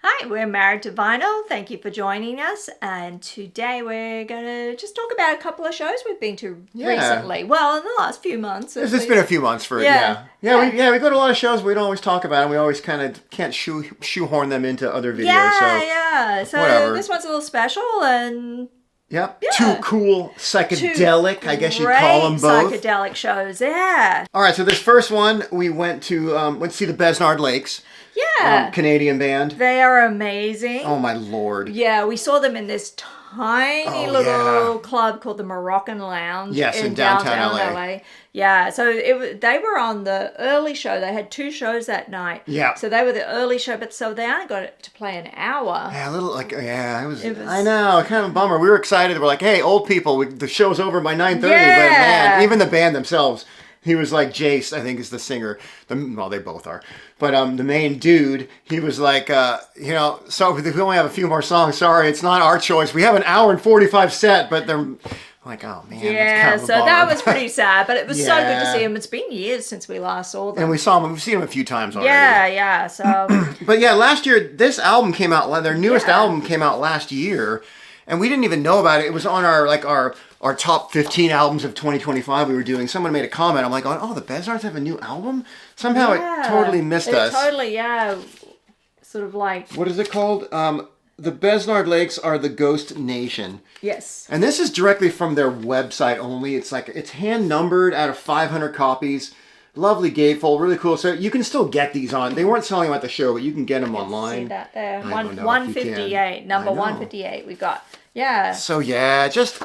Hi, we're Married to Vinyl. Thank you for joining us. And today we're going to just talk about a couple of shows we've been to recently. Well, in the last few months. It's just been a few months for yeah. We go to a lot of shows. We don't always talk about them. We always kind of can't shoehorn them into other videos. So whatever. This one's a little special and... Yep. Yeah. Two cool psychedelic, I guess you'd call them both. Psychedelic shows, yeah. All right, so this first one, we went to see the Besnard Lakes. Yeah. Canadian band. They are amazing. Oh, my Lord. Yeah, we saw them in this tiny little club called the Moroccan Lounge. Yes, in downtown LA. Yeah, so they were on the early show. They had two shows that night. Yeah. So they were the early show, but so they only got it to play an hour. Yeah, it was I know, kind of a bummer. We were excited. We're like, hey, old people, the show's over by 9:30. But man, even the band themselves, he was like Jace, I think is the singer. Well, they both are. But the main dude, he was like, so if we only have a few more songs, sorry, it's not our choice. We have an hour and 45 set, but they're like, oh man. Yeah, that's kind of a bummer. That was pretty sad, but it was so good to see him. It's been years since we last saw them. And we've seen them a few times already. Yeah, so. But yeah, last year, this album came out, their newest album came out last year, and we didn't even know about it. It was on our top 15 albums of 2025 we were doing. Someone made a comment. I'm like, oh, the Besnards have a new album? Somehow it totally missed us. Totally, sort of like... What is it called? The Besnard Lakes are the Ghost Nation. Yes. And this is directly from their website only. It's hand numbered out of 500 copies. Lovely gatefold, really cool. So you can still get these on. They weren't selling them at the show, but you can get them online. See that there. 158. Number 158 we got. Yeah. So yeah, this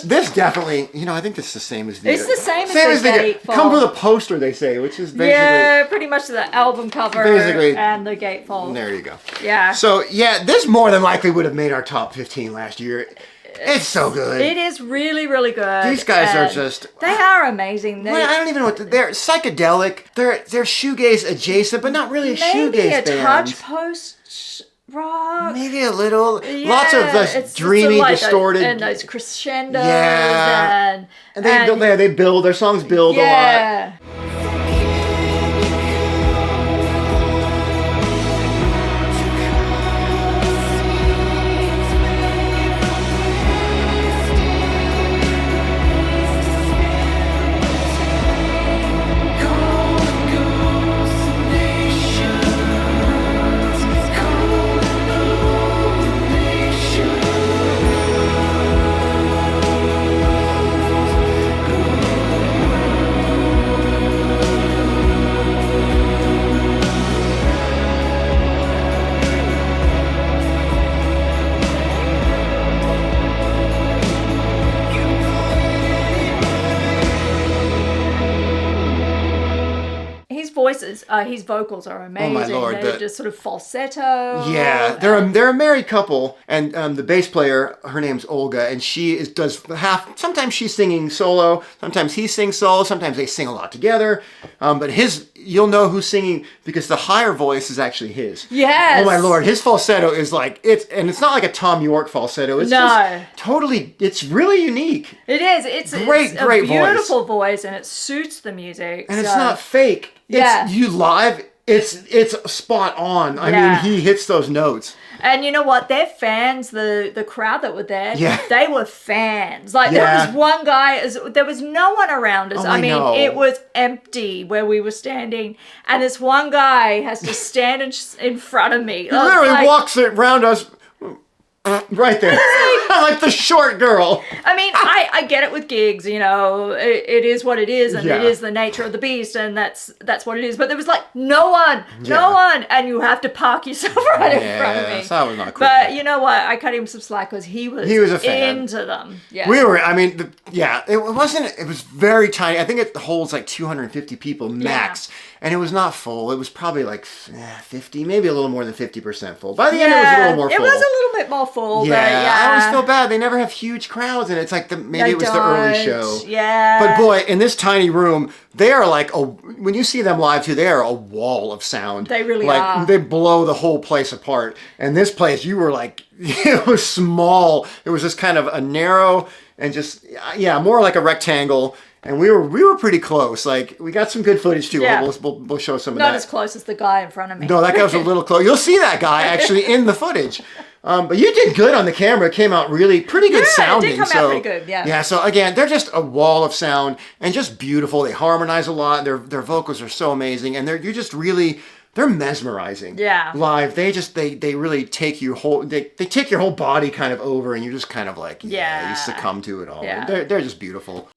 definitely, I think it's the same as the... It's the same as the gatefold. Come with a poster, they say, which is basically... Yeah, pretty much the album cover and the gatefold. There you go. Yeah. So yeah, this more than likely would have made our top 15 last year. It's so good. It is really, really good. These guys are just... They are amazing. I don't even know what... They're psychedelic. They're shoegaze adjacent, but not really a shoegaze band. Maybe a touch post-rock. Maybe a little. Yeah, lots of this dreamy, distorted... And those crescendos. Yeah. And they build... Their songs build a lot. Yeah. His vocals are amazing. Oh my Lord, they're just sort of falsetto. Yeah, they're a married couple, and the bass player, her name's Olga, and she does half. Sometimes she's singing solo, sometimes he sings solo, sometimes they sing a lot together. But you'll know who's singing because the higher voice is actually his. Yes. Oh my Lord, his falsetto is like it's not like a Tom York falsetto. It's just totally. It's really unique. It is. It's a beautiful voice, and it suits the music. And it's not fake. You live. It's spot on. I mean, he hits those notes. And you know what? Their fans, the crowd that were there, they were fans. Like there was one guy, there was no one around us. I mean, it was empty where we were standing, and this one guy has to stand in front of me. He literally walks around us. Right there. Like the short girl. I mean, I get it with gigs, it is what it is, and it is the nature of the beast, and that's what it is. But there was like no one, and you have to park yourself right in front of me. That was not cool. But you know what? I cut him some slack because he was a fan. into them. Yeah. We were. I mean, it wasn't. It was very tiny. I think it holds like 250 people max. Yeah. And it was not full. It was probably like 50, maybe a little more than 50% full. By the end, it was a little more full. It was a little bit more full. Yeah, I always feel bad. They never have huge crowds, and it's like maybe it was the early show. Yeah. But boy, in this tiny room, they are like when you see them live too, they are a wall of sound. They really are. They blow the whole place apart. And this place, you were like, it was small. It was just kind of a narrow and just more like a rectangle. And we were pretty close. Like, we got some good footage too. Yeah. We'll show some of that. Not as close as the guy in front of me. No, that guy was a little close. You'll see that guy actually in the footage. But you did good on the camera. It came out really pretty good sounding. It did come out pretty good, yeah. Yeah, so again, they're just a wall of sound and just beautiful. They harmonize a lot. Their vocals are so amazing. And they're mesmerizing. Yeah. Live. They really take your whole take your whole body kind of over, and you're just kind of like, you succumb to it all. Yeah. They're just beautiful.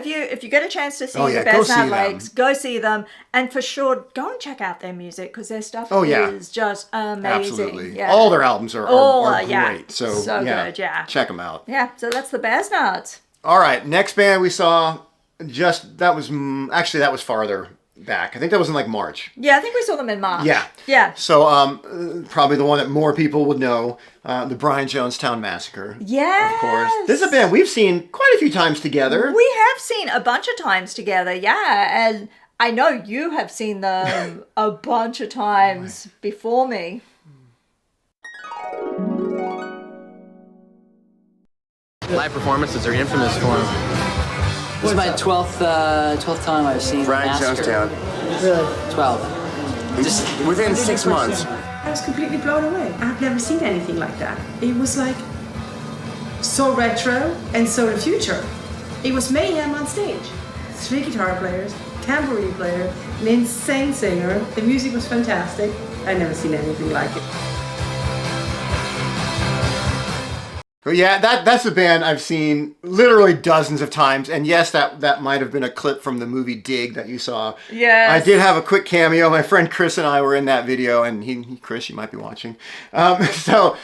If you get a chance to see the Besnard Lakes, go see them, and for sure go and check out their music because their stuff is just amazing. Absolutely, yeah. All their albums are great. So good, yeah. Check them out. Yeah, so that's the Besnards. All right, next band we saw, that was farther back. I think that was in like March. Yeah, I think we saw them in March. Yeah. So probably the one that more people would know, the Brian Jonestown Massacre. Yes. Of course. This is a band we've seen quite a few times together. We have seen a bunch of times together, yeah. And I know you have seen them a bunch of times before me. Live performances are infamous for him. This is my 12th time I've seen Brian Massacre. Jonestown. Really? 12. Just within 6 months. I was completely blown away. I've never seen anything like that. It was like so retro and so the future. It was mayhem on stage. 3 guitar players, tambourine player, an insane singer. The music was fantastic. I've never seen anything like it. Yeah, that's a band I've seen literally dozens of times. And yes, that might have been a clip from the movie Dig that you saw. Yes. I did have a quick cameo. My friend Chris and I were in that video, and Chris, you might be watching. So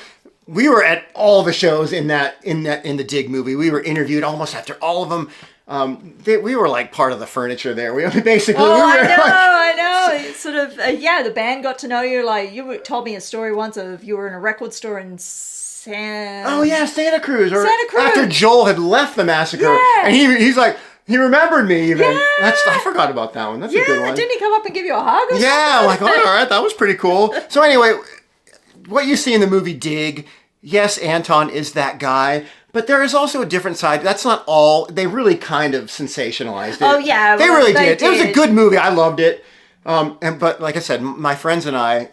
we were at all the shows in the Dig movie. We were interviewed almost after all of them. We were like part of the furniture there. Basically. I know. It's sort of the band got to know you. Like told me a story once of you were in a record store in Santa Cruz. Santa Cruz. After Joel had left the Massacre, and he's like, he remembered me even. Yeah. I forgot about that one. That's a good one. Didn't he come up and give you a hug or something? I'm like, all right, that was pretty cool. So anyway, what you see in the movie Dig, yes, Anton is that guy, but there is also a different side. That's not all. They really kind of sensationalized it. Oh yeah, they really did. It was a good movie. I loved it. But like I said, my friends and I,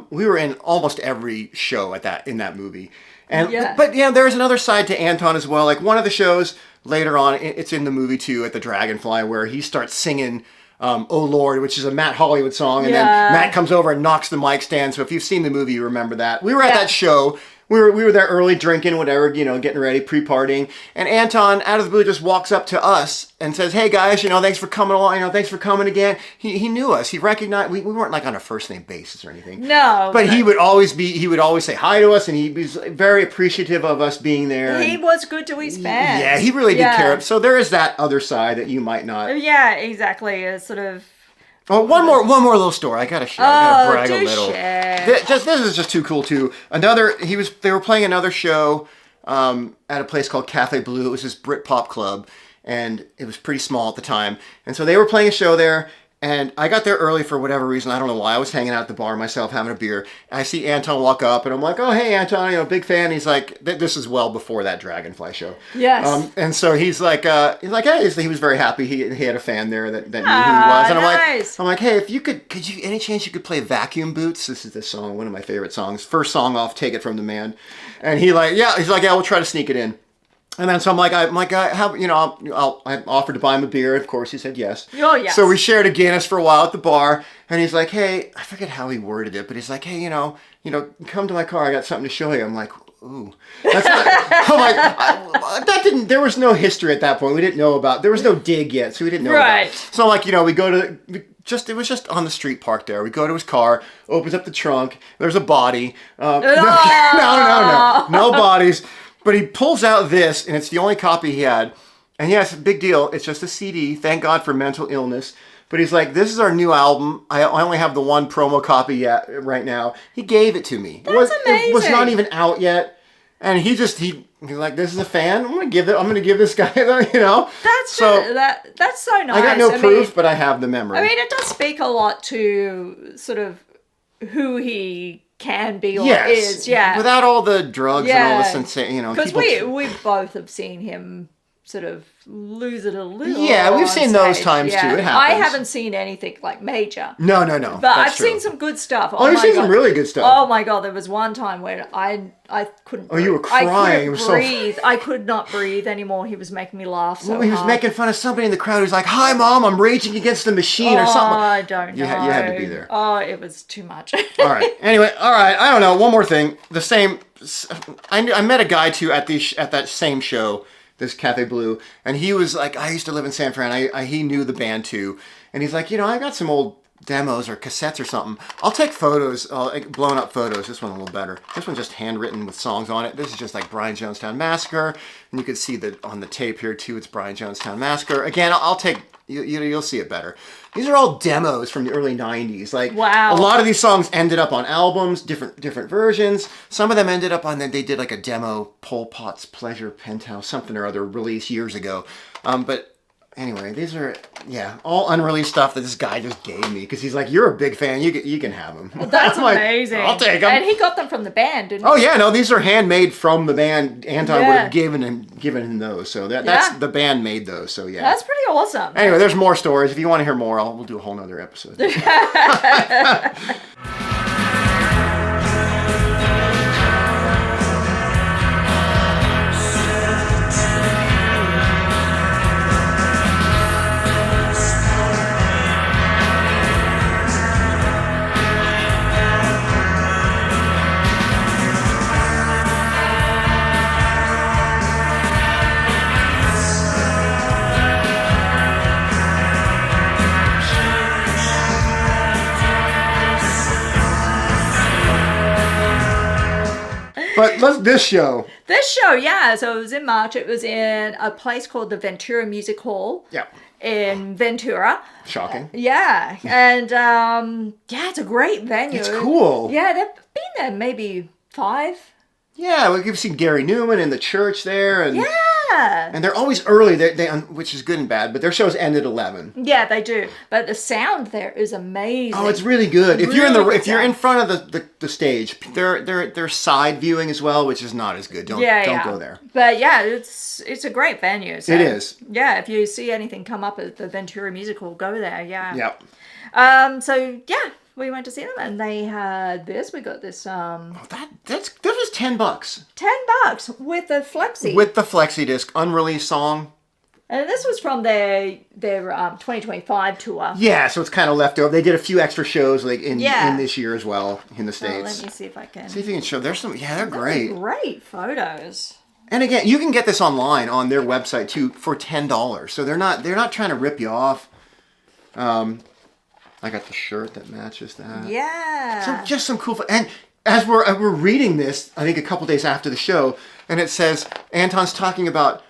we were in almost every show in that movie. But there's another side to Anton as well. Like one of the shows later on, it's in the movie too, at the Dragonfly, where he starts singing "Oh Lord," which is a Matt Hollywood song, and then Matt comes over and knocks the mic stand. So if you've seen the movie, you remember that. We were at that show we were there early drinking, whatever, getting ready, pre-partying. And Anton, out of the blue, just walks up to us and says, hey guys, thanks for coming along, thanks for coming again. He knew us. He recognized, we weren't like on a first name basis or anything. No. But he would always say hi to us, and he was very appreciative of us being there. He was good to his fans. Yeah, he really did care. So there is that other side that you might not. Yeah, exactly. A sort of. Oh, one more little story. I gotta share. I gotta brag a little. Share. This is just too cool too. They were playing another show at a place called Cafe Blue. It was this Britpop club, and it was pretty small at the time. And so they were playing a show there, and I got there early for whatever reason. I don't know why. I was hanging out at the bar myself, having a beer. I see Anton walk up, and I'm like, "Oh, hey, Anton, big fan." He's like, "This is well before that Dragonfly show." Yes. And so he's like, hey, he was very happy. He had a fan there that knew who he was, and I'm like, hey, if you could you any chance you could play Vacuum Boots? This is the song, one of my favorite songs. First song off Take It From the Man, and he's like, yeah, we'll try to sneak it in. And then so I offered to buy him a beer. Of course, he said yes. Oh, yes. So we shared a Guinness for a while at the bar, and he's like, hey, I forget how he worded it, but he's like, hey, come to my car. I got something to show you. I'm like, ooh, that's not. I'm like, there was no history at that point. We didn't know about. There was no dig yet, so we didn't know. Right. About. So I'm like, we go to. It was just on the street park there. We go to his car, opens up the trunk. There's a body. No bodies. But he pulls out this, and it's the only copy he had. And yes, big deal. It's just a CD. Thank God for mental illness. But he's like, this is our new album. I only have the one promo copy yet right now. He gave it to me. That's amazing. It was not even out yet. And he's like, this is a fan. I'm gonna give this guy That's so nice. I got no proof, but I have the memory. I mean, it does speak a lot to sort of who he can be or is, without all the drugs and all the sensation, because we both have seen him sort of lose it a little. Yeah, we've seen those times too. It happens. I haven't seen anything like major. No. But I've seen some good stuff. Oh, you've seen some really good stuff. Oh my God, there was one time when I couldn't. Oh, you were crying. I couldn't breathe. I could not breathe anymore. He was making me laugh so he was making fun of somebody in the crowd who's like, "Hi, Mom, I'm raging against the machine" or something. Oh, I don't know. You had to be there. Oh, it was too much. All right. Anyway, I don't know. One more thing. The same. I met a guy too at that same show. This Cafe Blue, and he was like, I used to live in San Fran. He knew the band too, and he's like, I got some old demos or cassettes or something. I'll take photos, blown up photos. This one's a little better. This one's just handwritten with songs on it. This is just like Brian Jonestown Massacre, and you can see that on the tape here too. It's Brian Jonestown Massacre. Again, I'll take. You'll see it better. These are all demos from the early 90s. Like, wow. A lot of these songs ended up on albums, different versions. Some of them ended up on, they did like a demo, Pol Pot's Pleasure Penthouse, something or other, released years ago. But anyway, these are, all unreleased stuff that this guy just gave me. Because he's like, you're a big fan, you can have them. Well, that's amazing. I'll take them. And he got them from the band, didn't he? Oh yeah, no, these are handmade from the band. Anton would have given him those. So that's the band made those. So yeah. That's pretty awesome. Anyway, there's more stories. If you want to hear more, we'll do a whole nother episode. But this show, yeah. So it was in March. It was in a place called the Ventura Music Hall. Yeah. In Ventura. Shocking. Yeah. And it's a great venue. It's cool. Yeah, they've been there maybe 5. Yeah, we've seen Gary Newman in the church there, and and they're always early. They which is good and bad, but their shows end at 11. Yeah, they do. But the sound there is amazing. Oh, it's really good. If you're in front of the stage, they're side viewing as well, which is not as good. Don't go there. But yeah, it's a great venue. So, it is. Yeah, if you see anything come up at the Ventura Musical, go there. Yeah. Yep. So yeah. We went to see them, and they had this. We got this. That was $10. $10 with the flexi. With the flexi disc, unreleased song. And this was from their 2025 tour. Yeah, so it's kind of left over. They did a few extra shows like in this year as well in the States. Let me see if I can. See if you can show. There's some. Yeah, they're great. Great photos. And again, you can get this online on their website too for $10. So they're not trying to rip you off. I got the shirt that matches that. Yeah. So just some cool. And as we're reading this, I think a couple days after the show, and it says Anton's talking about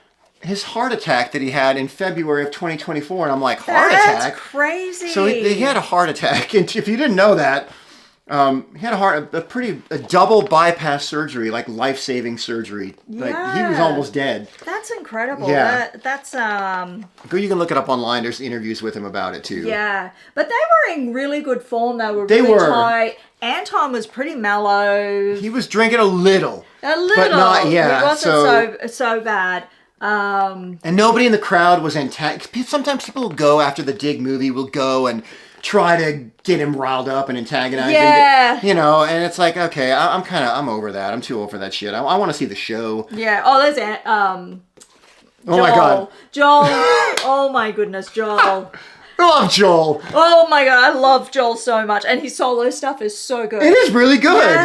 his heart attack that he had in February of 2024, and I'm like, heart attack? That's crazy. So he had a heart attack, and if you didn't know that, he had a double bypass surgery, like life-saving surgery. Yeah. Like he was almost dead. That's incredible. Yeah. That's You can look it up online. There's interviews with him about it too. Yeah, but they were in really good form. They were really tight. Anton was pretty mellow. He was drinking a little, but not It wasn't so bad. And nobody in the crowd was sometimes people will go after the Dig movie, will go and try to get him riled up and antagonize him. And it's like, okay, I'm over that. I'm too old for that shit. I want to see the show. Yeah. Oh, there's Joel. Oh my God. Joel. Oh my goodness, Joel. I love Joel. Oh my God, I love Joel so much. And his solo stuff is so good. It is really good.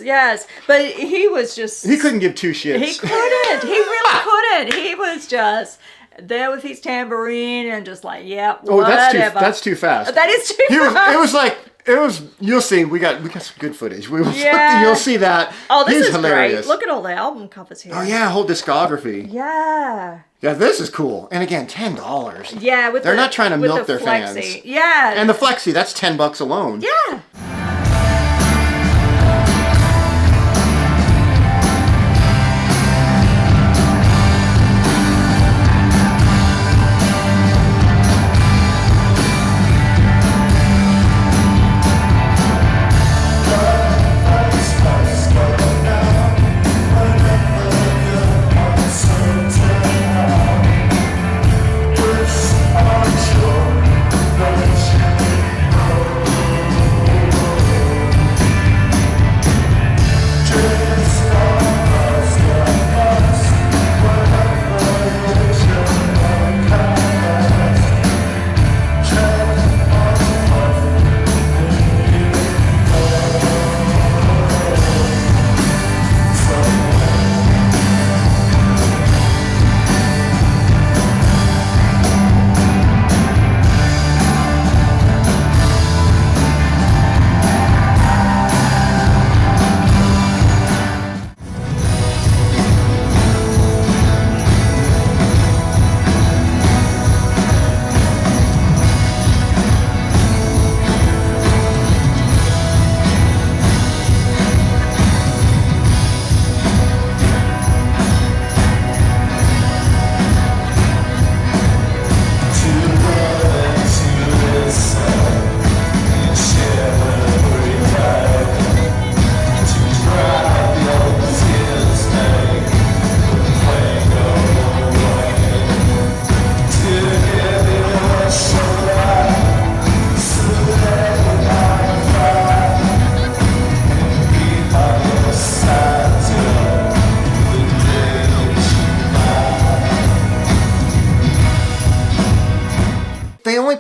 Yes. But he was just... He couldn't give two shits. He couldn't. He really couldn't. He was just there with his tambourine and just like, whatever. Oh, that's too fast. That is too fast. You'll see, we got some good footage. You'll see that. Oh, this He's is hilarious. Great. Look at all the album covers here. Oh yeah, whole discography. Yeah. Yeah, this is cool. And again, $10. Yeah, they're not trying to milk their flexi. fans. Yeah. And the flexi, that's $10 alone. Yeah.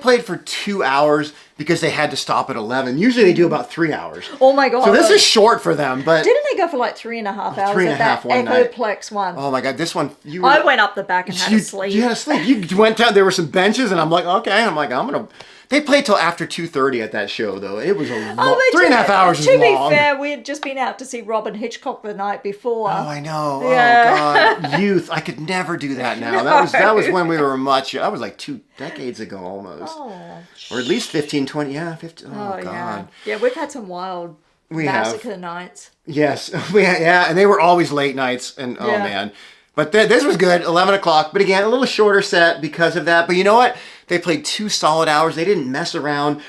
Played for 2 hours because they had to stop at 11. Usually they do about 3 hours. Oh my God. So this is short for them, but... Didn't they go for like 3.5 hours at that Echoplex one? Oh my God, this one... I went up the back and had to sleep. You had to sleep. You went down, there were some benches, and I'm like, okay. I'm going to... They played till after 2:30 at that show, though. It was a long... 3.5 hours is long. To be fair, we had just been out to see Robin Hitchcock the night before. Oh, I know. Yeah. Oh, God. Youth. I could never do that now. That was when we were much... That was like 2 decades ago, almost. Oh, or at least 15, 20... Yeah, 15... Oh, God. Yeah, we've had some wild massacre nights. Yes. And they were always late nights. And, oh, man. But this was good, 11 o'clock. But again, a little shorter set because of that. But you know what? They played 2 solid hours. They didn't mess around.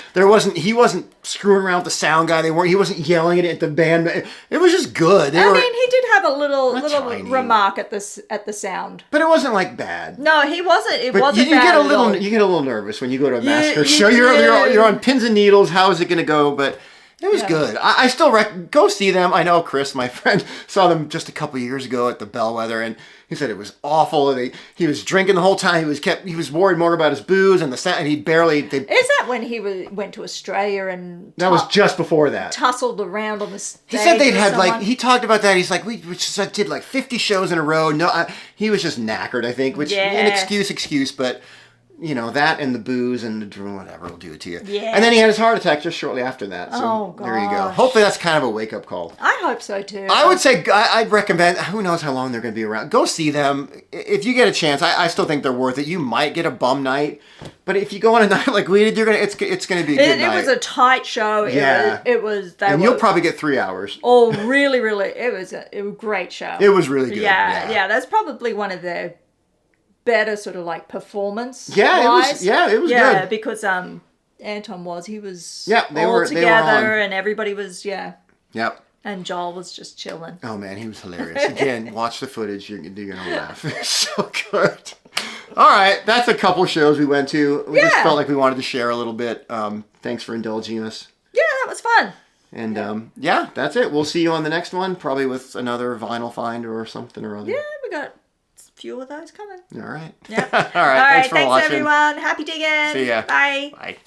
He wasn't screwing around with the sound guy. He wasn't yelling at the band. It was just good. He did have a little remark at the sound. But it wasn't like bad. No, he wasn't. It wasn't you bad get a at little all. You get a little nervous when you go to a massacre show. You're on pins and needles. How is it going to go? But It was good. I still go see them. I know Chris, my friend, saw them just a couple years ago at the Bellwether, and he said it was awful. He was drinking the whole time. He was worried more about his booze and the sound, and he barely. Is that when he went to Australia and? That was just before that. Tussled around on the stage. He said they'd had he talked about that. He's like, we just did like 50 shows in a row. No, he was just knackered, I think, which an excuse, but. You know, that and the booze and the drink, whatever will do it to you. Yeah. And then he had his heart attack just shortly after that. So oh, gosh. There you go. Hopefully that's kind of a wake-up call. I hope so, too. I would say, I'd recommend, who knows how long they're going to be around. Go see them. If you get a chance, I still think they're worth it. You might get a bum night. But if you go on a night like we did, it's going to be a good night. It was a tight show. Yeah. It was. And you'll probably get 3 hours. Oh, really, really. It was a great show. It was really good. Yeah. That's probably one of their better sort of like performance. Yeah, it was good. Yeah, because Anton was they all were together and everybody was Yep. And Joel was just chilling. Oh man, he was hilarious. Again, watch the footage. You're gonna laugh. It's so good. All right, that's a couple shows we went to. We just felt like we wanted to share a little bit. Thanks for indulging us. Yeah, that was fun. And that's it. We'll see you on the next one, probably with another vinyl find or something or other. Yeah, we got a few of those coming. All right. Yeah. All right. Thanks for watching. Everyone. Happy digging. See ya. Bye. Bye.